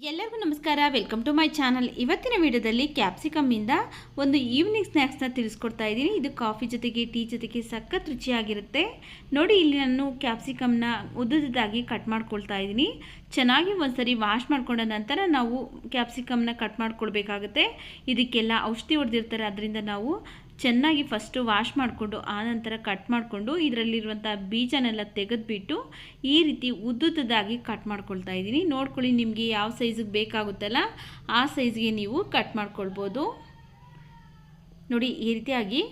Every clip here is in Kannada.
ಎಲ್ಲರಿಗೂ ನಮಸ್ಕಾರ. Welcome to my channel. ಇವತ್ತಿನ ವಿಡಿಯೋದಲ್ಲಿ ಕ್ಯಾಪ್ಸಿಕಮ್ಮಿಂದ ಒಂದು ಈವ್ನಿಂಗ್ ಸ್ನ್ಯಾಕ್ಸ್ನ ತಿಳಿಸ್ಕೊಡ್ತಾ ಇದ್ದೀನಿ. ಇದು ಕಾಫಿ ಜೊತೆಗೆ ಟೀ ಜೊತೆಗೆ ಸಖತ್ ರುಚಿಯಾಗಿರುತ್ತೆ. ನೋಡಿ, ಇಲ್ಲಿ ನಾನು ಕ್ಯಾಪ್ಸಿಕಮ್ನ ಉದ್ದುದ್ದಾಗಿ ಕಟ್ ಮಾಡ್ಕೊಳ್ತಾ ಇದ್ದೀನಿ. ಚೆನ್ನಾಗಿ ಒಂದ್ಸರಿ ವಾಶ್ ಮಾಡ್ಕೊಂಡ ನಂತರ ನಾವು ಕ್ಯಾಪ್ಸಿಕಮ್ನ ಕಟ್ ಮಾಡ್ಕೊಳ್ಬೇಕಾಗುತ್ತೆ. ಇದಕ್ಕೆಲ್ಲ ಔಷಧಿ ಹೊಡೆದಿರ್ತಾರೆ, ಅದರಿಂದ ನಾವು ಚೆನ್ನಾಗಿ ಫಸ್ಟು ವಾಶ್ ಮಾಡಿಕೊಂಡು ಆನಂತರ ಕಟ್ ಮಾಡಿಕೊಂಡು ಇದರಲ್ಲಿರುವಂಥ ಬೀಜನೆಲ್ಲ ತೆಗೆದುಬಿಟ್ಟು ಈ ರೀತಿ ಉದ್ದುದ್ದಾಗಿ ಕಟ್ ಮಾಡ್ಕೊಳ್ತಾ ಇದ್ದೀನಿ. ನೋಡ್ಕೊಳ್ಳಿ, ನಿಮಗೆ ಯಾವ ಸೈಜಿಗೆ ಬೇಕಾಗುತ್ತಲ್ಲ ಆ ಸೈಜ್ಗೆ ನೀವು ಕಟ್ ಮಾಡ್ಕೊಳ್ಬೋದು. ನೋಡಿ, ಈ ರೀತಿಯಾಗಿ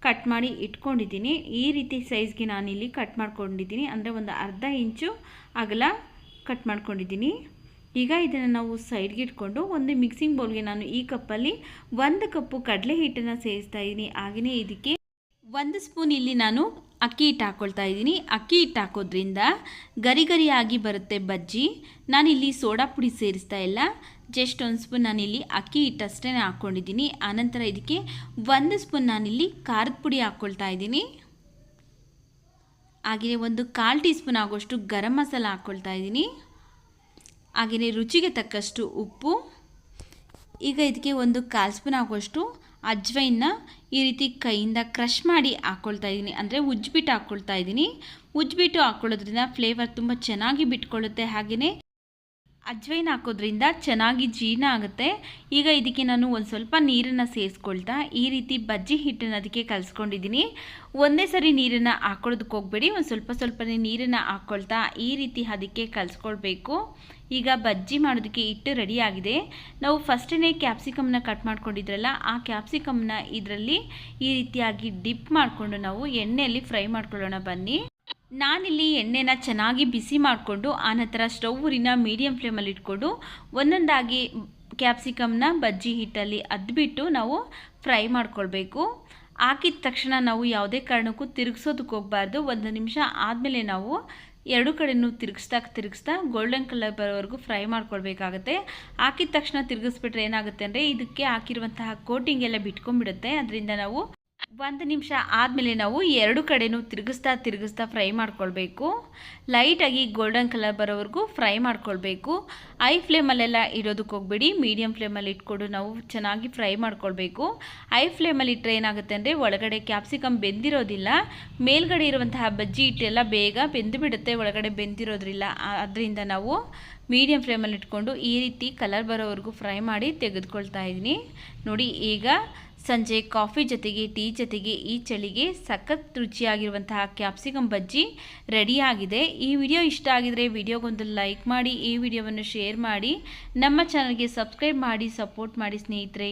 ಕಟ್ ಮಾಡಿ ಇಟ್ಕೊಂಡಿದ್ದೀನಿ. ಈ ರೀತಿ ಸೈಜ್ಗೆ ನಾನಿಲ್ಲಿ ಕಟ್ ಮಾಡ್ಕೊಂಡಿದ್ದೀನಿ, ಅಂದರೆ ಒಂದು ಅರ್ಧ ಇಂಚು ಅಗಲ ಕಟ್ ಮಾಡ್ಕೊಂಡಿದ್ದೀನಿ. ಈಗ ಇದನ್ನು ನಾವು ಸೈಡ್ಗೆ ಇಟ್ಕೊಂಡು ಒಂದು ಮಿಕ್ಸಿಂಗ್ ಬೌಲ್ಗೆ ನಾನು ಈ ಕಪ್ಪಲ್ಲಿ 1 ಕಪ್ಪು ಕಡಲೆ ಹಿಟ್ಟನ್ನು ಸೇರಿಸ್ತಾ ಇದ್ದೀನಿ. ಹಾಗೆಯೇ ಇದಕ್ಕೆ 1 ಸ್ಪೂನ್ ಇಲ್ಲಿ ನಾನು ಅಕ್ಕಿ ಹಿಟ್ಟು ಹಾಕ್ಕೊಳ್ತಾ ಇದ್ದೀನಿ. ಅಕ್ಕಿ ಹಿಟ್ಟು ಹಾಕೋದ್ರಿಂದ ಗರಿ ಗರಿಯಾಗಿ ಬರುತ್ತೆ ಬಜ್ಜಿ. ನಾನಿಲ್ಲಿ ಸೋಡಾ ಪುಡಿ ಸೇರಿಸ್ತಾ ಇಲ್ಲ, ಜಸ್ಟ್ 1 ಸ್ಪೂನ್ ನಾನಿಲ್ಲಿ ಅಕ್ಕಿ ಹಿಟ್ಟು ಅಷ್ಟೇ ಹಾಕ್ಕೊಂಡಿದ್ದೀನಿ. ಆನಂತರ ಇದಕ್ಕೆ 1 ಸ್ಪೂನ್ ನಾನಿಲ್ಲಿ ಖಾರದ ಪುಡಿ ಹಾಕ್ಕೊಳ್ತಾ ಇದ್ದೀನಿ. ಹಾಗೆಯೇ 1/4 ಟೀ ಸ್ಪೂನ್ ಆಗೋಷ್ಟು ಗರಂ ಮಸಾಲ ಹಾಕ್ಕೊಳ್ತಾ ಇದ್ದೀನಿ. ಹಾಗೆಯೇ ರುಚಿಗೆ ತಕ್ಕಷ್ಟು ಉಪ್ಪು. ಈಗ ಇದಕ್ಕೆ 1/4 ಸ್ಪೂನ್ ಆಗುವಷ್ಟು ಅಜ್ವೈನ್ನ ಈ ರೀತಿ ಕೈಯಿಂದ ಕ್ರಷ್ ಮಾಡಿ ಹಾಕ್ಕೊಳ್ತಾ ಇದ್ದೀನಿ, ಅಂದರೆ ಉಜ್ಜಿಬಿಟ್ಟು ಹಾಕ್ಕೊಳ್ತಾ ಇದ್ದೀನಿ. ಉಜ್ಜಿಬಿಟ್ಟು ಹಾಕ್ಕೊಳ್ಳೋದ್ರಿಂದ ಫ್ಲೇವರ್ ತುಂಬ ಚೆನ್ನಾಗಿ ಬಿಟ್ಕೊಳ್ಳುತ್ತೆ. ಹಾಗೆಯೇ ಅಜ್ವೈನ್ ಹಾಕೋದ್ರಿಂದ ಚೆನ್ನಾಗಿ ಜೀರ್ಣ ಆಗುತ್ತೆ. ಈಗ ಇದಕ್ಕೆ ನಾನು ಒಂದು ಸ್ವಲ್ಪ ನೀರನ್ನು ಸೇರಿಸ್ಕೊಳ್ತಾ ಈ ರೀತಿ ಬಜ್ಜಿ ಹಿಟ್ಟನ್ನು ಅದಕ್ಕೆ ಕಲಿಸ್ಕೊಂಡಿದ್ದೀನಿ. ಒಂದೇ ಸರಿ ನೀರನ್ನು ಹಾಕ್ಕೊಳ್ಳೋದಕ್ಕೆ ಹೋಗಬೇಡಿ, ಒಂದು ಸ್ವಲ್ಪನೇ ನೀರನ್ನು ಹಾಕ್ಕೊಳ್ತಾ ಈ ರೀತಿ ಅದಕ್ಕೆ ಕಲಿಸ್ಕೊಳ್ಬೇಕು. ಈಗ ಬಜ್ಜಿ ಮಾಡೋದಕ್ಕೆ ಹಿಟ್ಟು ರೆಡಿಯಾಗಿದೆ. ನಾವು ಫಸ್ಟೇ ಕ್ಯಾಪ್ಸಿಕಮ್ನ ಕಟ್ ಮಾಡ್ಕೊಂಡಿದ್ರಲ್ಲ, ಆ ಕ್ಯಾಪ್ಸಿಕಮ್ನ ಇದರಲ್ಲಿ ಈ ರೀತಿಯಾಗಿ ಡಿಪ್ ಮಾಡಿಕೊಂಡು ನಾವು ಎಣ್ಣೆಯಲ್ಲಿ ಫ್ರೈ ಮಾಡ್ಕೊಳ್ಳೋಣ ಬನ್ನಿ. ನಾನಿಲ್ಲಿ ಎಣ್ಣೆನ ಚೆನ್ನಾಗಿ ಬಿಸಿ ಮಾಡಿಕೊಂಡು ಆನಂತರ ಸ್ಟವ್ ಉರಿನ ಮೀಡಿಯಮ್ ಫ್ಲೇಮಲ್ಲಿ ಇಟ್ಕೊಂಡು ಒಂದೊಂದಾಗಿ ಕ್ಯಾಪ್ಸಿಕಮ್ನ ಬಜ್ಜಿ ಹಿಟ್ಟಲ್ಲಿ ಅದ್ಬಿಟ್ಟು ನಾವು ಫ್ರೈ ಮಾಡ್ಕೊಳ್ಬೇಕು. ಹಾಕಿದ ತಕ್ಷಣ ನಾವು ಯಾವುದೇ ಕಾರಣಕ್ಕೂ ತಿರುಗಿಸೋದಕ್ಕೆ ಹೋಗಬಾರ್ದು. 1 ನಿಮಿಷ ಆದಮೇಲೆ ನಾವು 2 ಕಡೆಯೂ ತಿರುಗಿಸ್ತಾ ಗೋಲ್ಡನ್ ಕಲರ್ ಬರೋವರೆಗೂ ಫ್ರೈ ಮಾಡ್ಕೊಳ್ಬೇಕಾಗತ್ತೆ. ಹಾಕಿದ ತಕ್ಷಣ ತಿರುಗಿಸ್ಬಿಟ್ರೆ ಏನಾಗುತ್ತೆ ಅಂದರೆ ಇದಕ್ಕೆ ಹಾಕಿರುವಂತಹ ಕೋಟಿಂಗ್ ಎಲ್ಲ ಬಿಟ್ಕೊಂಡ್ಬಿಡುತ್ತೆ. ಅದರಿಂದ ನಾವು 1 ನಿಮಿಷ ಆದಮೇಲೆ ನಾವು 2 ಕಡೆಯೂ ತಿರುಗಿಸ್ತಾ ಫ್ರೈ ಮಾಡ್ಕೊಳ್ಬೇಕು. ಲೈಟಾಗಿ ಗೋಲ್ಡನ್ ಕಲರ್ ಬರೋವರೆಗೂ ಫ್ರೈ ಮಾಡ್ಕೊಳ್ಬೇಕು. ಹೈ ಫ್ಲೇಮಲ್ಲೆಲ್ಲ ಇಡೋದಕ್ಕೆ ಹೋಗಬೇಡಿ, ಮೀಡಿಯಮ್ ಫ್ಲೇಮಲ್ಲಿ ಇಟ್ಕೊಂಡು ನಾವು ಚೆನ್ನಾಗಿ ಫ್ರೈ ಮಾಡ್ಕೊಳ್ಬೇಕು. ಹೈ ಫ್ಲೇಮಲ್ಲಿ ಇಟ್ಟರೆ ಏನಾಗುತ್ತೆ ಅಂದರೆ ಒಳಗಡೆ ಕ್ಯಾಪ್ಸಿಕಮ್ ಬೆಂದಿರೋದಿಲ್ಲ, ಮೇಲ್ಗಡೆ ಇರುವಂತಹ ಬಜ್ಜಿ ಹಿಟ್ಟೆಲ್ಲ ಬೇಗ ಬೆಂದು ಬಿಡುತ್ತೆ, ಒಳಗಡೆ ಬೆಂದಿರೋದ್ರಿಲ್ಲ. ಅದರಿಂದ ನಾವು ಮೀಡಿಯಮ್ ಫ್ಲೇಮಲ್ಲಿ ಇಟ್ಕೊಂಡು ಈ ರೀತಿ ಕಲರ್ ಬರೋವರೆಗೂ ಫ್ರೈ ಮಾಡಿ ತೆಗೆದುಕೊಳ್ತಾ ಇದ್ದೀನಿ. ನೋಡಿ, ಈಗ ಸಂಜೆ ಕಾಫಿ ಜೊತೆಗೆ ಟೀ ಜೊತೆಗೆ ಈ ಚಳಿಗೆ ಸಖತ್ ರುಚಿಯಾಗಿರುವಂತಹ ಕ್ಯಾಪ್ಸಿಕಮ್ ಬಜ್ಜಿ ರೆಡಿಯಾಗಿದೆ. ಈ ವಿಡಿಯೋ ಇಷ್ಟ ಆಗಿದರೆ ವಿಡಿಯೋಗೊಂದು ಲೈಕ್ ಮಾಡಿ, ಈ ವಿಡಿಯೋವನ್ನು ಶೇರ್ ಮಾಡಿ, ನಮ್ಮ ಚಾನಲ್ಗೆ ಸಬ್ಸ್ಕ್ರೈಬ್ ಮಾಡಿ ಸಪೋರ್ಟ್ ಮಾಡಿ ಸ್ನೇಹಿತರೆ.